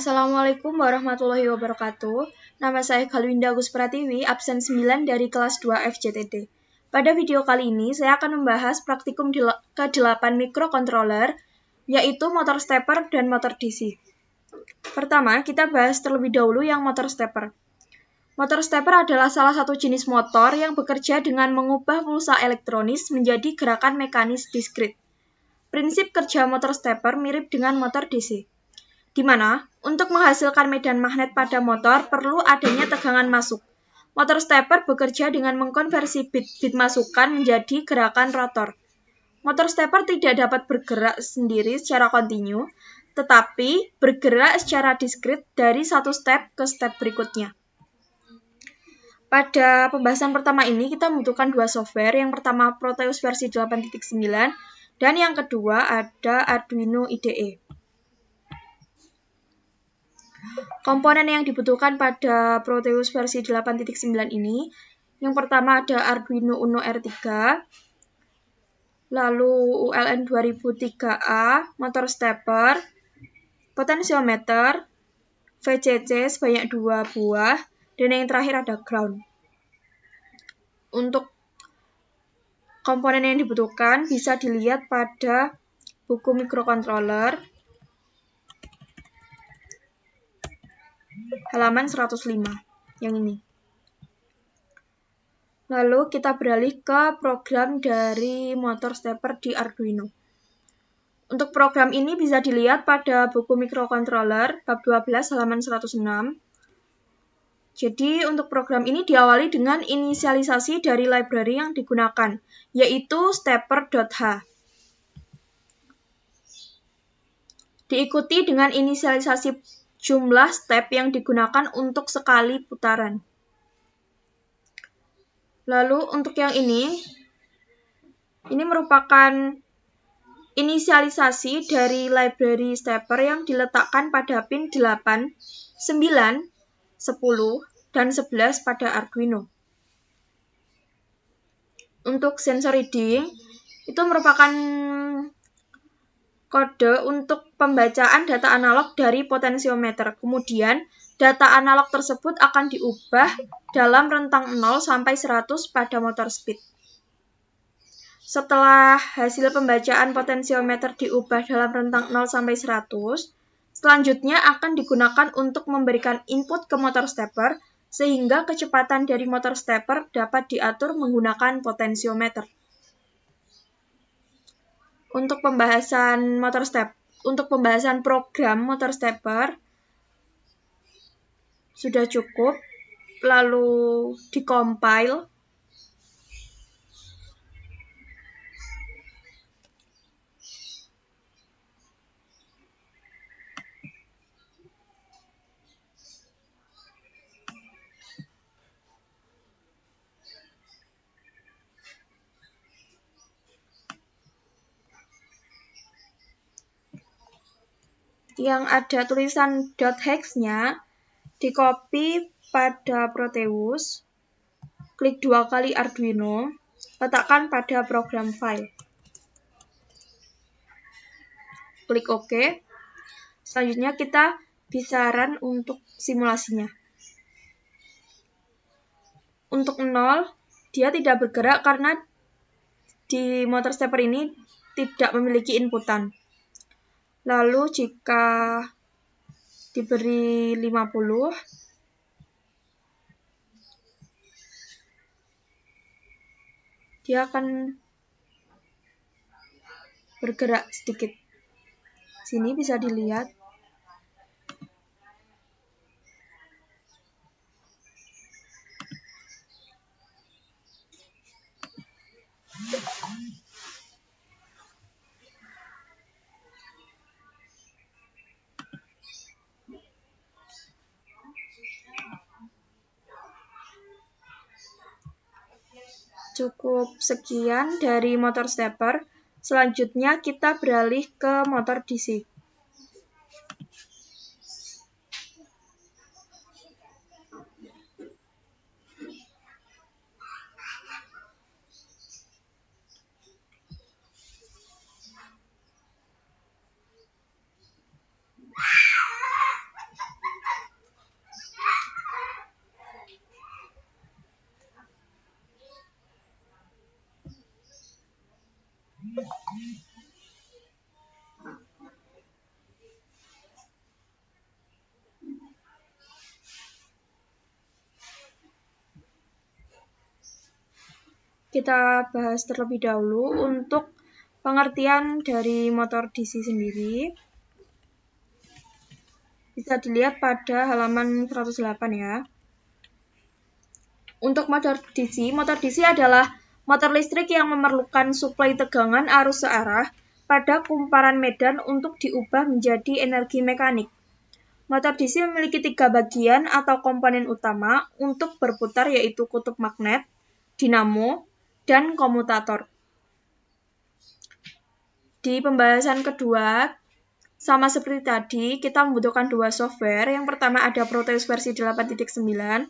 Assalamualaikum warahmatullahi wabarakatuh. Nama saya Galwinda Agus Pratiwi, absen 9 dari kelas 2 FJTD. Pada video kali ini, saya akan membahas praktikum ke-8 mikrocontroller, yaitu motor stepper dan motor DC. Pertama, kita bahas terlebih dahulu yang motor stepper. Motor stepper adalah salah satu jenis motor yang bekerja dengan mengubah pulsa elektronis menjadi gerakan mekanis diskrit. Prinsip kerja motor stepper mirip dengan motor DC, di mana untuk menghasilkan medan magnet pada motor perlu adanya tegangan masuk. Motor stepper bekerja dengan mengkonversi bit-bit masukan menjadi gerakan rotor. Motor stepper tidak dapat bergerak sendiri secara kontinu, tetapi bergerak secara diskrit dari satu step ke step berikutnya. Pada pembahasan pertama ini kita membutuhkan dua software. Yang pertama Proteus versi 8.9 dan yang kedua ada Arduino IDE. Komponen yang dibutuhkan pada Proteus versi 8.9 ini, yang pertama ada Arduino Uno R3, lalu ULN 2003A, motor stepper, potensiometer, VCC sebanyak 2 buah, dan yang terakhir ada ground. Untuk komponen yang dibutuhkan bisa dilihat pada buku mikrocontroller halaman 105 yang ini. Lalu kita beralih ke program dari motor stepper di Arduino. Untuk program ini bisa dilihat pada buku mikrocontroller bab 12 halaman 106. Jadi untuk program ini diawali dengan inisialisasi dari library yang digunakan, yaitu stepper.h. Diikuti dengan inisialisasi jumlah step yang digunakan untuk sekali putaran. Lalu untuk yang ini merupakan inisialisasi dari library stepper yang diletakkan pada pin 8, 9, 10, dan 11 pada Arduino. Untuk sensor reading, itu merupakan kode untuk pembacaan data analog dari potensiometer. Kemudian, data analog tersebut akan diubah dalam rentang 0 sampai 100 pada motor speed. Setelah hasil pembacaan potensiometer diubah dalam rentang 0 sampai 100, selanjutnya akan digunakan untuk memberikan input ke motor stepper, sehingga kecepatan dari motor stepper dapat diatur menggunakan potensiometer. Untuk pembahasan program motor stepper sudah cukup, lalu dikompil. Yang ada tulisan .hex-nya di-copy pada Proteus, klik 2 kali Arduino, letakkan pada program file. Klik OK. Selanjutnya kita bisa run untuk simulasinya. Untuk 0, dia tidak bergerak karena di motor stepper ini tidak memiliki inputan. Lalu jika diberi 50, dia akan bergerak sedikit. Sini bisa dilihat. Cukup sekian dari motor stepper. Selanjutnya kita beralih ke motor DC. Kita bahas terlebih dahulu untuk pengertian dari motor DC sendiri. Bisa dilihat pada halaman 108 ya. Untuk motor DC adalah motor listrik yang memerlukan suplai tegangan arus searah pada kumparan medan untuk diubah menjadi energi mekanik. Motor DC memiliki 3 bagian atau komponen utama untuk berputar, yaitu kutub magnet, dinamo, dan komutator. Di pembahasan kedua, sama seperti tadi, kita membutuhkan 2 software. Yang pertama ada Proteus versi 8.9,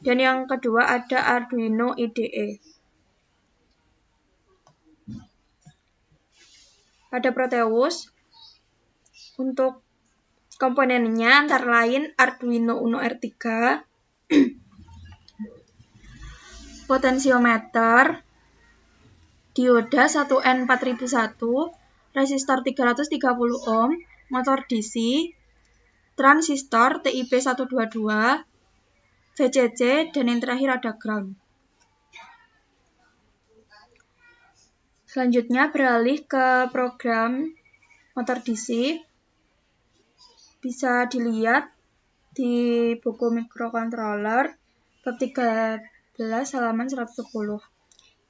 dan yang kedua ada Arduino IDE. Pada Proteus, untuk komponennya antara lain Arduino Uno R3, potensiometer, dioda 1N4001, resistor 330 ohm, motor DC, transistor TIP122, VCC, dan yang terakhir ada ground. Selanjutnya beralih ke program motor DC. Bisa dilihat di buku microcontroller bab 13 halaman 110.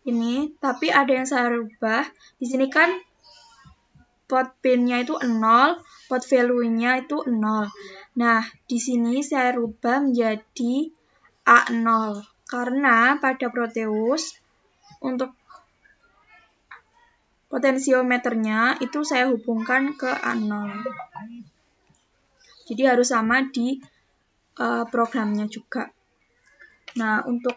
Ini, tapi ada yang saya rubah. Di sini kan pot pin-nya itu 0, pot value-nya itu 0. Nah, di sini saya rubah menjadi A0 karena pada Proteus untuk potensiometernya itu saya hubungkan ke A0. Jadi harus sama di programnya juga. Nah, untuk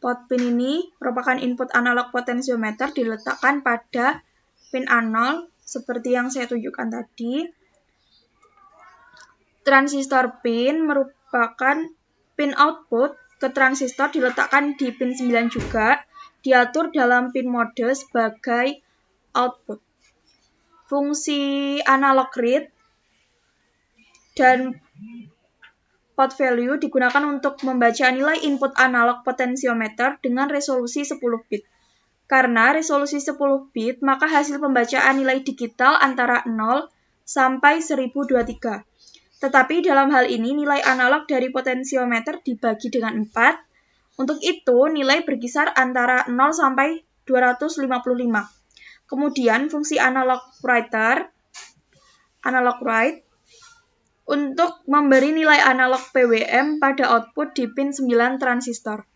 pot pin ini merupakan input analog potensiometer diletakkan pada pin A0 seperti yang saya tunjukkan tadi. Transistor pin merupakan pin output ke transistor diletakkan di pin 9 juga, diatur dalam pin mode sebagai output. Fungsi analog read dan pot value digunakan untuk membaca nilai input analog potensiometer dengan resolusi 10 bit. Karena resolusi 10 bit, maka hasil pembacaan nilai digital antara 0 sampai 1023. Tetapi dalam hal ini nilai analog dari potensiometer dibagi dengan 4. Untuk itu nilai berkisar antara 0 sampai 255. Kemudian fungsi analog write untuk memberi nilai analog PWM pada output di pin 9 transistor.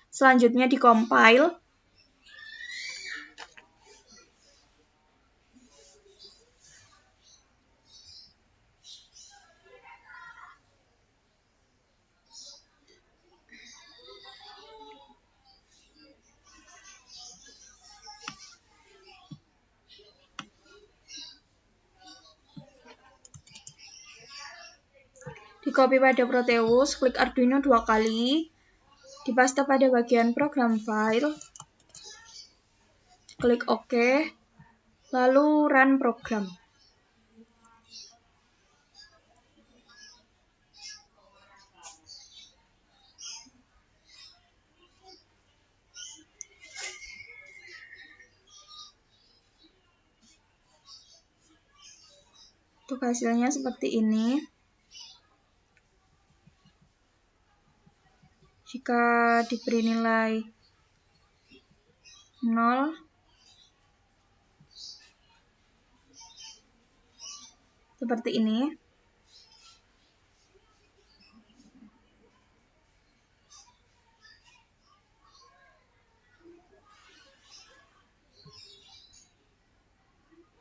Selanjutnya di-compile. Di-copy pada Proteus, klik Arduino 2 kali, dipaste pada bagian program file, klik OK, lalu run program. Untuk hasilnya seperti ini. Jika diberi nilai 0, seperti ini.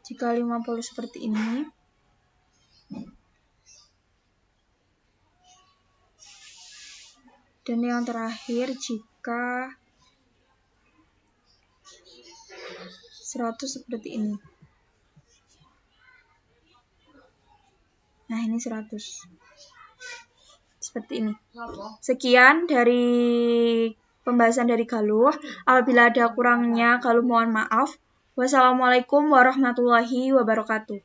Jika 50 seperti ini. Dan yang terakhir jika 100 seperti ini. Nah, ini 100. Seperti ini. Sekian dari pembahasan dari Galuh. Apabila ada kurangnya, Galuh mohon maaf. Wassalamualaikum warahmatullahi wabarakatuh.